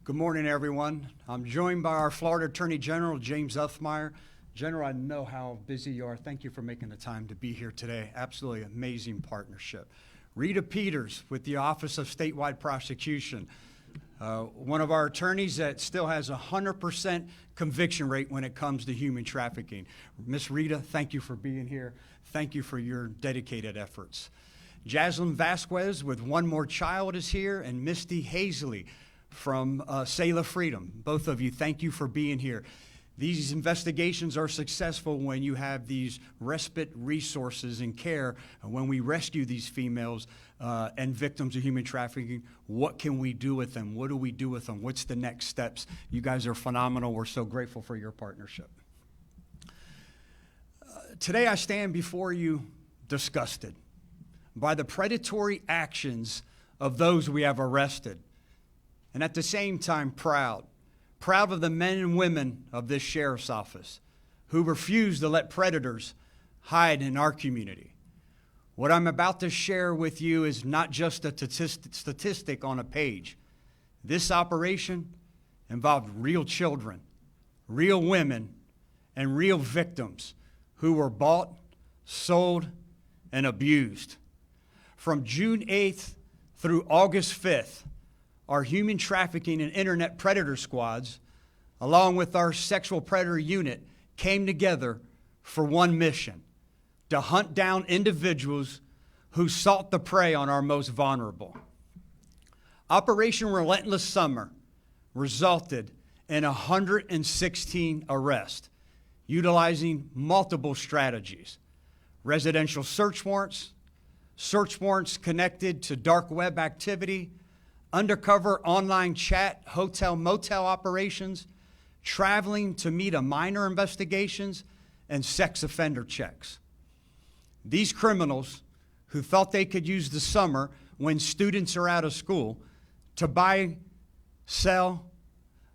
Good morning, everyone. I'm joined by our Florida Attorney General, James Uthmeier. General, I know how busy you are. Thank you for making the time to be here today. Absolutely amazing partnership. Rita Peters with the Office of Statewide Prosecution, one of our attorneys that still has a 100% conviction rate when it comes to human trafficking. Miss Rita, thank you for being here. Thank you for your dedicated efforts. Jaslyn Vasquez with One More Child is here, and Misty Hazley from Selah Freedom. Both of you, thank you for being here. These investigations are successful when you have these respite resources and care. When we rescue these females and victims of human trafficking, what can we do with them? What do we do with them? What's the next steps? You guys are phenomenal. We're so grateful for your partnership. Today I stand before you disgusted by the predatory actions of those we have arrested, and at the same time proud of the men and women of this sheriff's office who refuse to let predators hide in our community. What I'm about to share with you is not just a statistic on a page. This operation involved real children, real women, and real victims who were bought, sold, and abused. From June 8th through August 5th, our human trafficking and internet predator squads, along with our sexual predator unit, came together for one mission: to hunt down individuals who sought to prey on our most vulnerable. Operation Relentless Summer resulted in 116 arrests, utilizing multiple strategies: residential search warrants connected to dark web activity, undercover online chat, hotel, motel operations, traveling to meet a minor investigations, and sex offender checks. These criminals who thought they could use the summer when students are out of school to buy, sell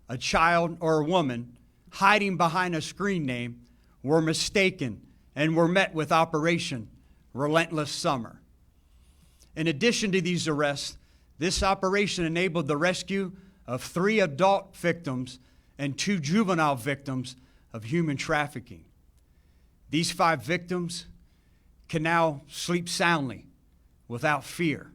a child or a woman hiding behind a screen name were mistaken and were met with Operation Relentless Summer. In addition to these arrests, this operation enabled the rescue of 3 adult victims and 2 juvenile victims of human trafficking. These 5 victims can now sleep soundly without fear.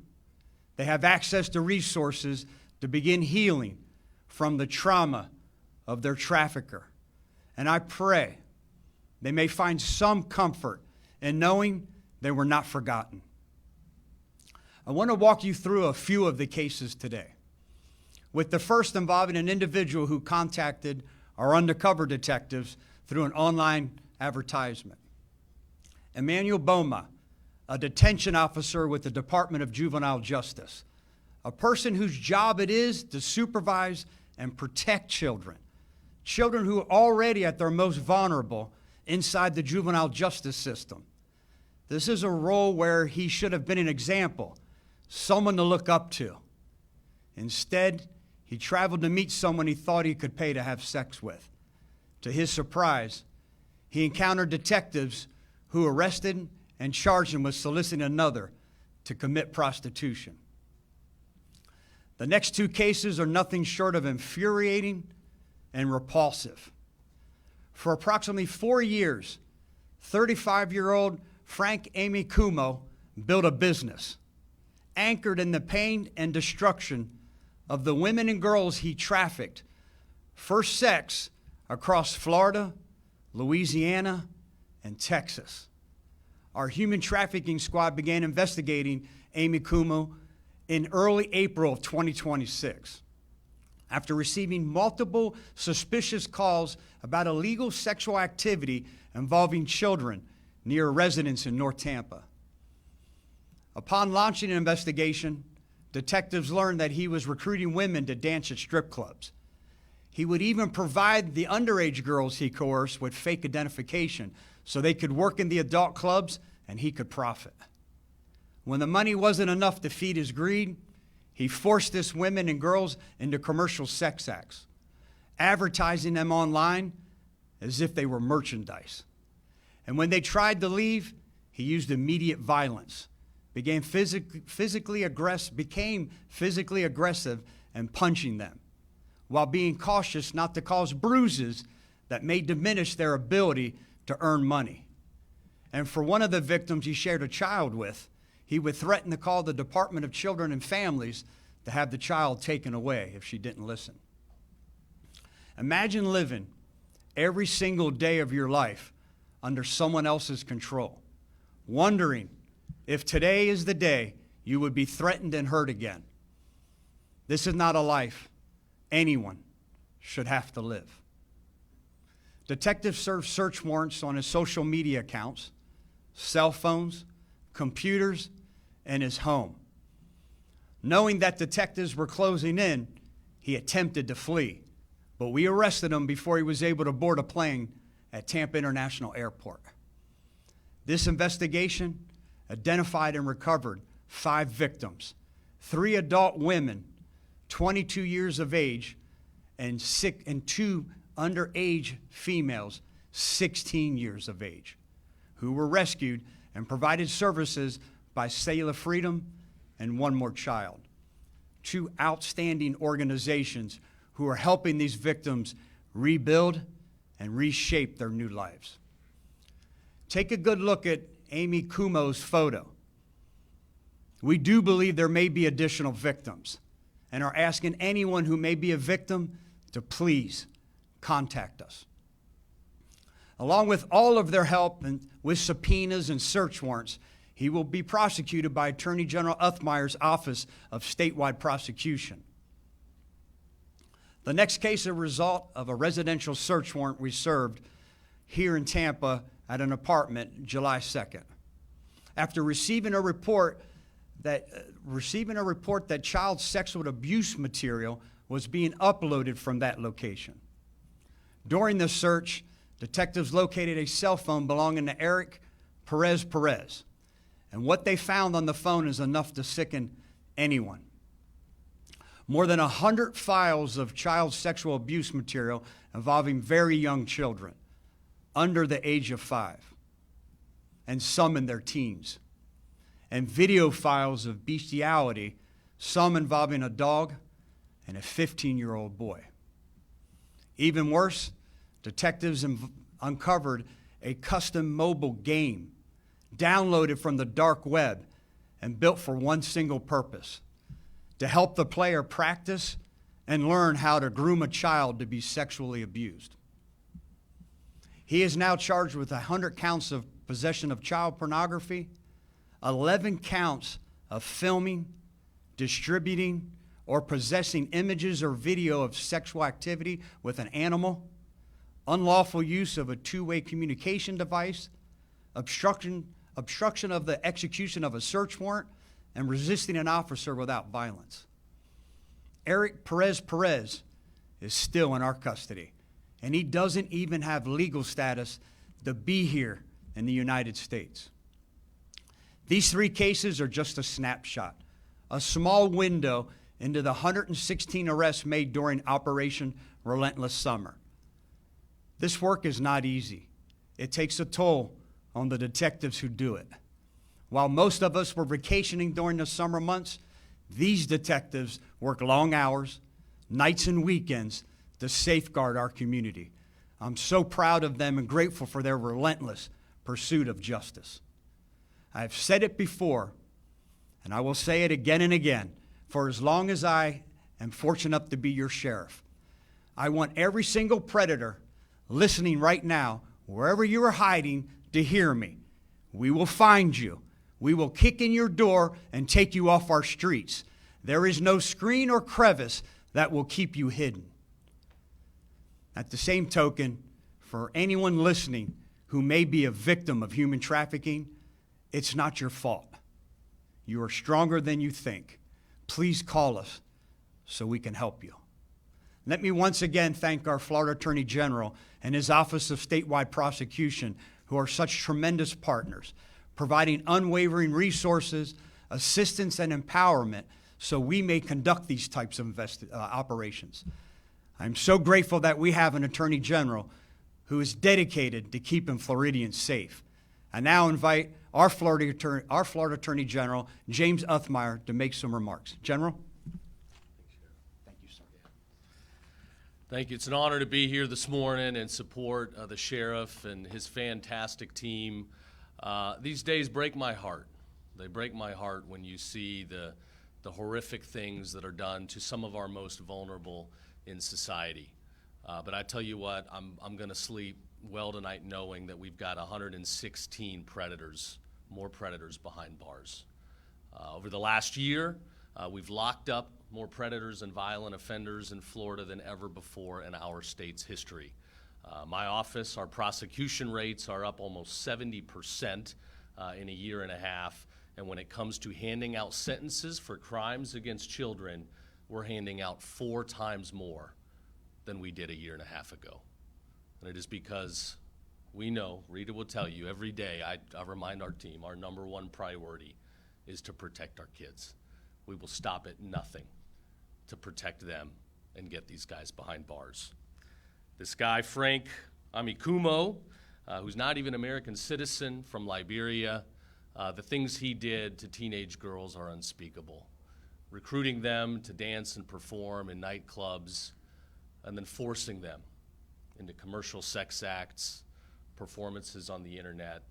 They have access to resources to begin healing from the trauma of their trafficker. And I pray they may find some comfort in knowing they were not forgotten. I want to walk you through a few of the cases today, with the first involving an individual who contacted our undercover detectives through an online advertisement. Emmanuel Boma, a detention officer with the Department of Juvenile Justice, a person whose job it is to supervise and protect children who are already at their most vulnerable inside the juvenile justice system. This is a role where he should have been an example, someone to look up to. Instead, he traveled to meet someone he thought he could pay to have sex with. To his surprise, he encountered detectives who arrested and charged him with soliciting another to commit prostitution. The next 2 cases are nothing short of infuriating and repulsive. For approximately 4 years, 35-year-old Frank Amy Kumo built a business anchored in the pain and destruction of the women and girls he trafficked for sex across Florida, Louisiana, and Texas. Our human trafficking squad began investigating Amy Kumo in early April of 2026. After receiving multiple suspicious calls about illegal sexual activity involving children near a residence in North Tampa. Upon launching an investigation, detectives learned that he was recruiting women to dance at strip clubs. He would even provide the underage girls he coerced with fake identification so they could work in the adult clubs and he could profit. When the money wasn't enough to feed his greed, he forced these women and girls into commercial sex acts, advertising them online as if they were merchandise. And when they tried to leave, he used immediate violence, became physically aggressive and punching them, while being cautious not to cause bruises that may diminish their ability to earn money. And for one of the victims he shared a child with, he would threaten to call the Department of Children and Families to have the child taken away if she didn't listen. Imagine living every single day of your life under someone else's control, wondering if today is the day you would be threatened and hurt again. This is not a life anyone should have to live. Detectives served search warrants on his social media accounts, cell phones, computers, and his home. Knowing that detectives were closing in, he attempted to flee, but we arrested him before he was able to board a plane at Tampa International Airport. This investigation identified and recovered 5 victims, 3 adult women, 22 years of age, and 2 underage females, 16 years of age, who were rescued and provided services by Sailor Freedom and One More Child, 2 outstanding organizations who are helping these victims rebuild and reshape their new lives. Take a good look at Amy Kumo's photo. We do believe there may be additional victims and are asking anyone who may be a victim to please contact us. Along with all of their help and with subpoenas and search warrants, he will be prosecuted by Attorney General Uthmeier's Office of Statewide Prosecution. The next case is a result of a residential search warrant we served here in Tampa at an apartment July 2nd. After receiving a report that child sexual abuse material was being uploaded from that location. During the search, detectives located a cell phone belonging to Eric Perez, And what they found on the phone is enough to sicken anyone. More than 100 files of child sexual abuse material involving very young children under the age of 5, and some in their teens. And video files of bestiality, some involving a dog and a 15-year-old boy. Even worse, detectives uncovered a custom mobile game downloaded from the dark web and built for one single purpose: to help the player practice and learn how to groom a child to be sexually abused. He is now charged with 100 counts of possession of child pornography, 11 counts of filming, distributing, or possessing images or video of sexual activity with an animal, unlawful use of a two-way communication device, obstruction of the execution of a search warrant, and resisting an officer without violence. Eric Perez is still in our custody, and he doesn't even have legal status to be here in the United States. These 3 cases are just a snapshot, a small window into the 116 arrests made during Operation Relentless Summer. This work is not easy. It takes a toll on the detectives who do it. While most of us were vacationing during the summer months, these detectives work long hours, nights and weekends to safeguard our community. I'm so proud of them and grateful for their relentless pursuit of justice. I have said it before, and I will say it again and again, for as long as I am fortunate enough to be your sheriff. I want every single predator listening right now, wherever you are hiding, to hear me. We will find you. We will kick in your door and take you off our streets. There is no screen or crevice that will keep you hidden. At the same token, for anyone listening who may be a victim of human trafficking, it's not your fault. You are stronger than you think. Please call us so we can help you. Let me once again thank our Florida Attorney General and his Office of Statewide Prosecution, who are such tremendous partners, providing unwavering resources, assistance, and empowerment so we may conduct these types of operations. I'm so grateful that we have an Attorney General who is dedicated to keeping Floridians safe. I now invite our Florida Attorney General, James Uthmeier, to make some remarks. General? Thank you, sir. Thank you. It's an honor to be here this morning and support the sheriff and his fantastic team. These days break my heart. They break my heart when you see the horrific things that are done to some of our most vulnerable in society. But I tell you what, I'm going to sleep well tonight knowing that we've got 116 predators, more predators behind bars. Over the last year, we've locked up more predators and violent offenders in Florida than ever before in our state's history. My office, our prosecution rates are up almost 70% in a year and a half. And when it comes to handing out sentences for crimes against children, we're handing out 4 times more than we did a year and a half ago. And it is because we know, Rita will tell you, every day I remind our team, our number one priority is to protect our kids. We will stop at nothing to protect them and get these guys behind bars. This guy, Frank Amikumo, who's not even an American citizen, from Liberia, the things he did to teenage girls are unspeakable. Recruiting them to dance and perform in nightclubs, and then forcing them into commercial sex acts, performances on the internet,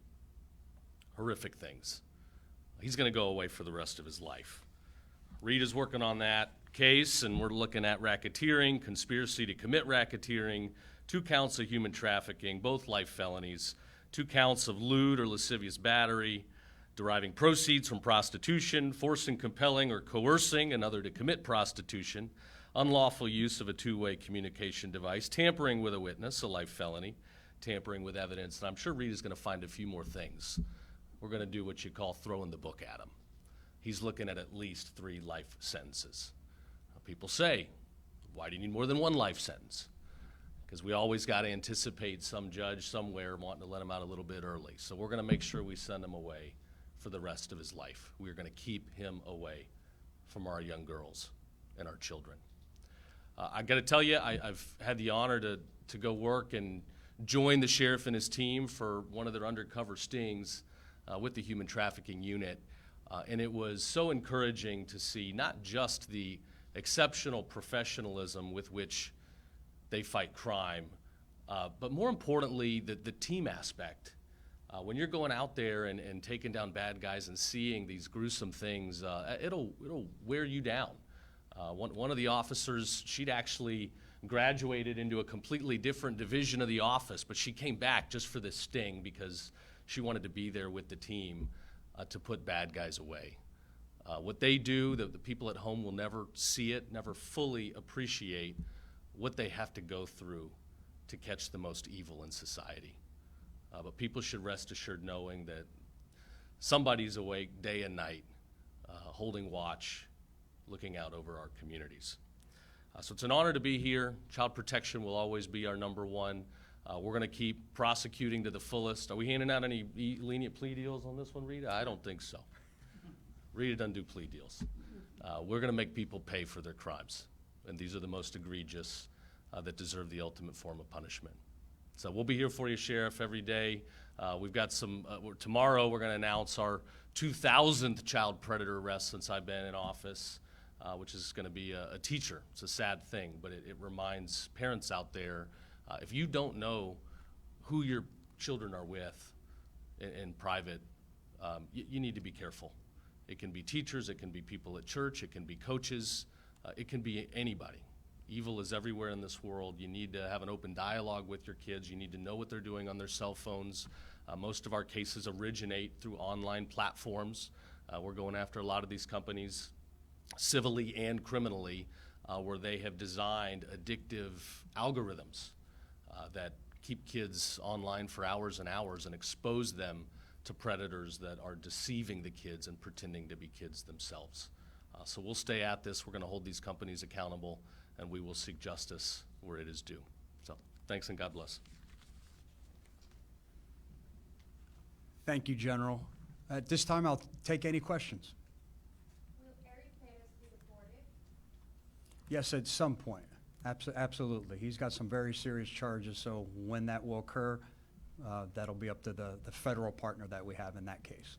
horrific things. He's going to go away for the rest of his life. Rita's working on that case, and we're looking at racketeering, conspiracy to commit racketeering, 2 counts of human trafficking, both life felonies, 2 counts of lewd or lascivious battery, deriving proceeds from prostitution, forcing, compelling, or coercing another to commit prostitution, unlawful use of a two-way communication device, tampering with a witness, a life felony, tampering with evidence, and I'm sure Rita's going to find a few more things. We're going to do what you call throwing the book at him. He's looking at least 3 life sentences. People say, why do you need more than 1 life sentence? Because we always got to anticipate some judge somewhere wanting to let him out a little bit early. So we're going to make sure we send him away for the rest of his life. We are going to keep him away from our young girls and our children. I got to tell you, I've had the honor to go work and join the sheriff and his team for one of their undercover stings with the human trafficking unit. And it was so encouraging to see not just the exceptional professionalism with which they fight crime, but more importantly, the team aspect. When you're going out there and taking down bad guys and seeing these gruesome things, it'll wear you down. One of the officers, she'd actually graduated into a completely different division of the office, but she came back just for this sting because she wanted to be there with the team to put bad guys away. What they do, the people at home will never see it, never fully appreciate what they have to go through to catch the most evil in society. But people should rest assured knowing that somebody's awake day and night, holding watch, looking out over our communities. So it's an honor to be here. Child protection will always be our number one. We're going to keep prosecuting to the fullest. Are we handing out any lenient plea deals on this one, Rita? I don't think so. Rita doesn't do plea deals. We're going to make people pay for their crimes, and these are the most egregious that deserve the ultimate form of punishment. So we'll be here for you, Sheriff, every day. We've got some, tomorrow we're going to announce our 2,000th child predator arrest since I've been in office, which is going to be a teacher. It's a sad thing, but it reminds parents out there, if you don't know who your children are with in private, you need to be careful. It can be teachers, it can be people at church, it can be coaches, it can be anybody. Evil is everywhere in this world. You need to have an open dialogue with your kids. You need to know what they're doing on their cell phones. Most of our cases originate through online platforms. We're going after a lot of these companies civilly and criminally where they have designed addictive algorithms that keep kids online for hours and hours and expose them to predators that are deceiving the kids and pretending to be kids themselves. So we'll stay at this. We're going to hold these companies accountable, and we will seek justice where it is due. So thanks and God bless. Thank you, General. At this time, I'll take any questions. Will Eric Perez be deported? Yes, at some point. Absolutely. He's got some very serious charges, so when that will occur, that'll be up to the federal partner that we have in that case.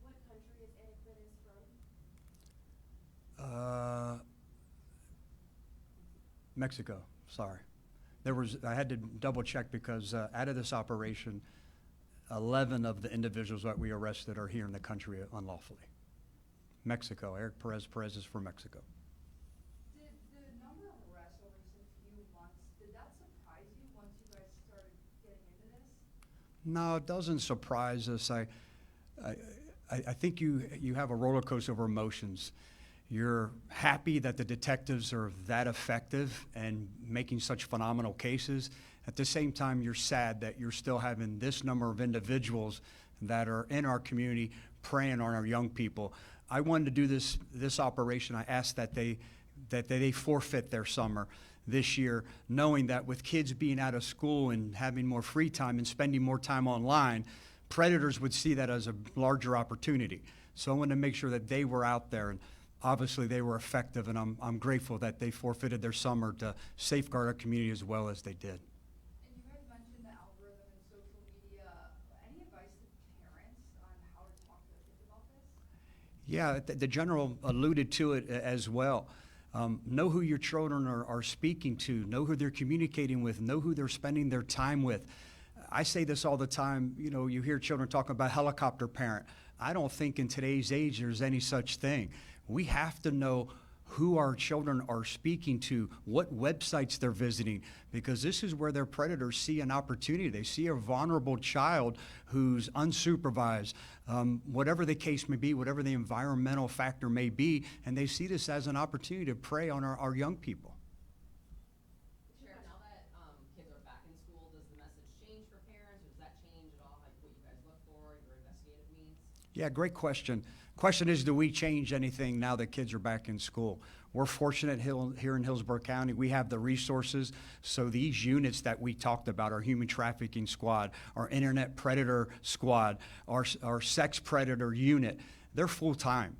What country is Eric Perez from? Mexico, sorry. I had to double check because out of this operation, 11 of the individuals that we arrested are here in the country unlawfully. Mexico, Eric Perez is from Mexico. Did the number of arrests over just a few months, did that surprise you once you guys started getting into this? No, it doesn't surprise us. I think you have a roller coaster of emotions. You're happy that the detectives are that effective and making such phenomenal cases. At the same time, you're sad that you're still having this number of individuals that are in our community preying on our young people. I wanted to do this operation. I asked that they forfeit their summer this year, knowing that with kids being out of school and having more free time and spending more time online, predators would see that as a larger opportunity. So I wanted to make sure that they were out there, and obviously they were effective, and I'm grateful that they forfeited their summer to safeguard our community as well as they did. And you guys mentioned the algorithm and social media. Any advice to parents on how to talk to their kids about this? Yeah, the general alluded to it as well. Know who your children are speaking to, know who they're communicating with, know who they're spending their time with. I say this all the time, you hear children talking about helicopter parent. I don't think in today's age there's any such thing. We have to know who our children are speaking to, what websites they're visiting, because this is where their predators see an opportunity. They see a vulnerable child who's unsupervised, whatever the case may be, whatever the environmental factor may be, and they see this as an opportunity to prey on our young people. Sheriff, now that kids are back in school, does the message change for parents, or does that change at all, like what you guys look for, your investigative means? Yeah, great question. Question is, do we change anything now that kids are back in school? We're fortunate here in Hillsborough County. We have the resources. So these units that we talked about, our human trafficking squad, our internet predator squad, our sex predator unit, they're full-time.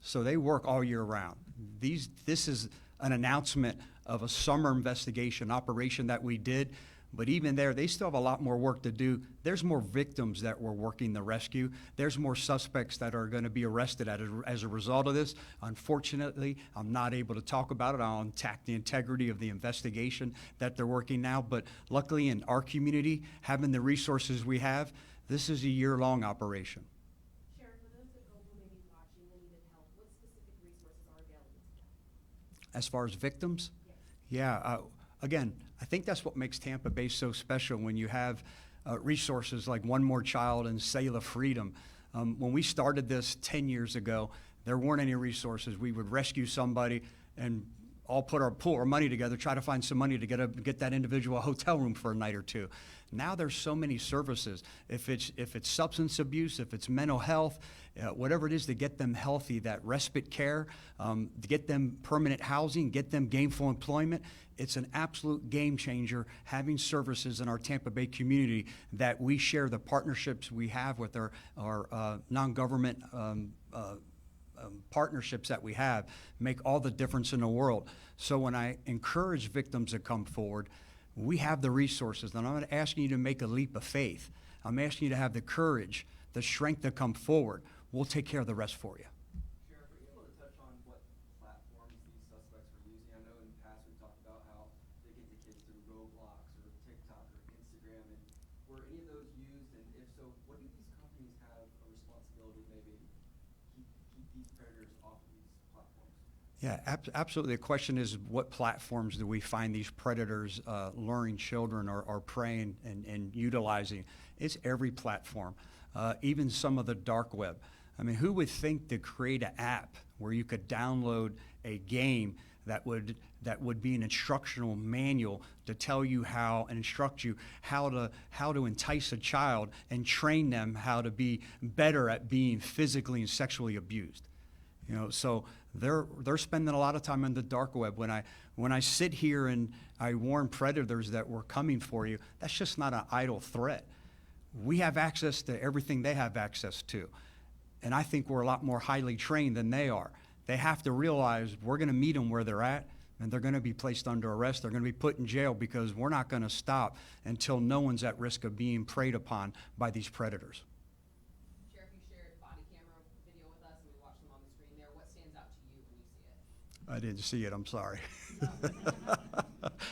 So they work all year round. This is an announcement of a summer investigation operation that we did. But even there, they still have a lot more work to do. There's more victims that we're working the rescue. There's more suspects that are going to be arrested as a result of this. Unfortunately, I'm not able to talk about it. I'll attack the integrity of the investigation that they're working now. But luckily, in our community, having the resources we have, this is a year-long operation. Sheriff, for those at home who may be watching and needed help, what specific resources are available to them? As far as victims? Yes. Yeah, again, I think that's what makes Tampa Bay so special when you have resources like One More Child and Sail of Freedom. When we started this 10 years ago, there weren't any resources. We would rescue somebody and all pull our money together, try to find some money to get that individual a hotel room for a night or two. Now there's so many services. If it's substance abuse, if it's mental health, whatever it is to get them healthy, that respite care, to get them permanent housing, get them gainful employment. It's an absolute game changer having services in our Tampa Bay community that we share the partnerships we have with our non-government partnerships that we have make all the difference in the world. So when I encourage victims to come forward, we have the resources, and I'm not asking you to make a leap of faith. I'm asking you to have the courage, the strength to come forward. We'll take care of the rest for you. Sheriff, are you able to touch on what platforms these suspects are using? I know in the past we've talked about how they get the kids through Roblox or TikTok or Instagram, and were any of those used? And if so, what do these companies have a responsibility to maybe keep these predators off of these platforms? Yeah, absolutely. The question is, what platforms do we find these predators luring children or preying and utilizing? It's every platform, even some of the dark web. I mean, who would think to create an app where you could download a game that would be an instructional manual to tell you how and instruct you how to entice a child and train them how to be better at being physically and sexually abused? You know, so they're spending a lot of time on the dark web. When I sit here and I warn predators that we're coming for you, that's just not an idle threat. We have access to everything they have access to. And I think we're a lot more highly trained than they are. They have to realize we're going to meet them where they're at, and they're going to be placed under arrest. They're going to be put in jail because we're not going to stop until no one's at risk of being preyed upon by these predators. Sheriff, you shared body camera video with us, and we watched them on the screen there. What stands out to you when you see it? I didn't see it, I'm sorry.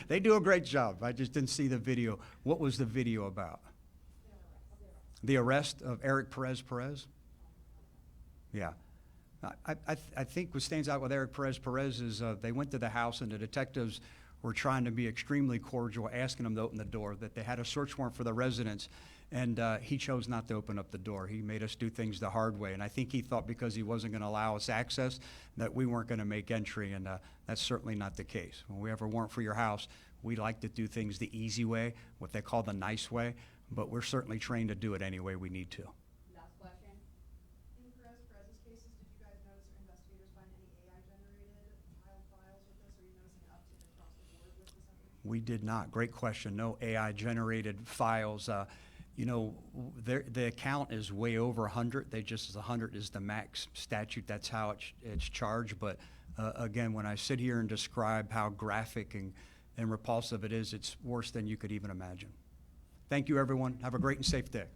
They do a great job. I just didn't see the video. What was the video about? The arrest of Eric Perez? Yeah. I think what stands out with Eric Perez is they went to the house and the detectives were trying to be extremely cordial, asking him to open the door, that they had a search warrant for the residence, and he chose not to open up the door. He made us do things the hard way, and I think he thought because he wasn't going to allow us access that we weren't going to make entry, and that's certainly not the case. When we have a warrant for your house, we like to do things the easy way, what they call the nice way, but we're certainly trained to do it any way we need to. Last question. In Perez's cases, did you guys notice or investigators find any AI-generated child files with this? Are you noticing an uptick across the board with this information? We did not. Great question. No AI-generated files. You know, the account is way over 100. They just, 100 is the max statute. That's how it's charged. But again, when I sit here and describe how graphic and repulsive it is, it's worse than you could even imagine. Thank you, everyone. Have a great and safe day.